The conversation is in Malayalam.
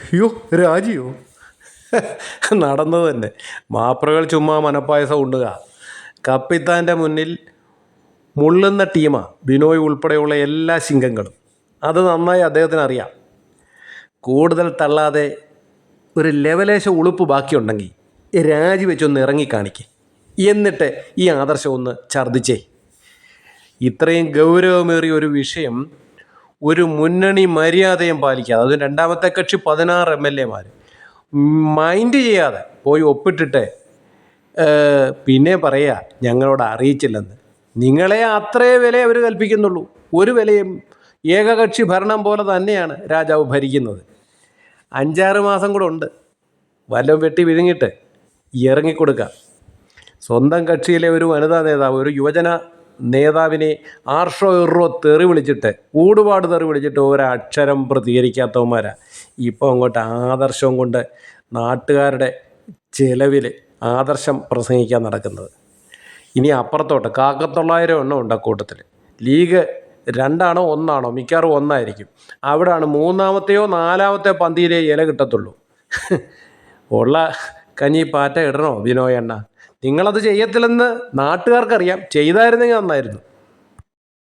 അയ്യോ രാജിയോ? നടന്നത് തന്നെ. മാപ്രകൾ ചുമ്മാ മനപ്പായസം ഉണ്ടുക. കപ്പിത്താൻ്റെ മുന്നിൽ മുള്ളുന്ന ടീമാണ് ബിനോയ് ഉൾപ്പെടെയുള്ള എല്ലാ ശിങ്കങ്ങളും. അത് നന്നായി അദ്ദേഹത്തിന് അറിയാം. കൂടുതൽ തള്ളാതെ ഒരു ലെവലേശ ഉളുപ്പ് ബാക്കിയുണ്ടെങ്കിൽ രാജിവെച്ചൊന്ന് ഇറങ്ങിക്കാണിക്ക്. എന്നിട്ട് ഈ ആദർശം ഒന്ന് ഛർദ്ദിച്ചേ. ഇത്രയും ഗൗരവമേറിയ ഒരു വിഷയം ഒരു മുന്നണി മര്യാദയും പാലിക്കാതെ, അത് രണ്ടാമത്തെ കക്ഷി 16 MLA-മാർ മൈൻഡ് ചെയ്യാതെ പോയി ഒപ്പിട്ടിട്ട് പിന്നെ പറയുക ഞങ്ങളോട് അറിയിച്ചില്ലെന്ന്. നിങ്ങളെ അത്രേ വില അവർ കൽപ്പിക്കുന്നുള്ളൂ. ഒരു വിലയും. ഏകകക്ഷി ഭരണം പോലെ തന്നെയാണ് രാജാവ് ഭരിക്കുന്നത്. 5-6 മാസം കൂടെ ഉണ്ട്. വല്ലതും വെട്ടി വിഴുങ്ങിയിട്ട് ഇറങ്ങിക്കൊടുക്കുക. സ്വന്തം കക്ഷിയിലെ ഒരു വനിതാ നേതാവ്, ഒരു യുവജന നേതാവിനെ ആർഷോ ഇറോ തെറി വിളിച്ചിട്ട്, ഊടുപാട് തെറി വിളിച്ചിട്ട് ഒരക്ഷരം പ്രതികരിക്കാത്തവന്മാരാണ് ഇപ്പോൾ അങ്ങോട്ട് ആദർശം കൊണ്ട് നാട്ടുകാരുടെ ചിലവിൽ ആദർശം പ്രസംഗിക്കാൻ നടക്കുന്നത്. ഇനി അപ്പുറത്തോട്ട് 900 എണ്ണം ഉണ്ട് അക്കൂട്ടത്തിൽ. ലീഗ് 2 1 മിക്കവാറും 1 അവിടെയാണ് 3-ാമത്തെയോ 4-ാമത്തെ പന്തിയിലേ ഇല കിട്ടത്തുള്ളൂ. ഉള്ള കഞ്ഞി പാറ്റ ഇടണോ ബിനോയ് അണ്ണ? നിങ്ങളത് ചെയ്യത്തില്ലെന്ന് നാട്ടുകാർക്കറിയാം. ചെയ്തായിരുന്നെങ്കിൽ നന്നായിരുന്നു.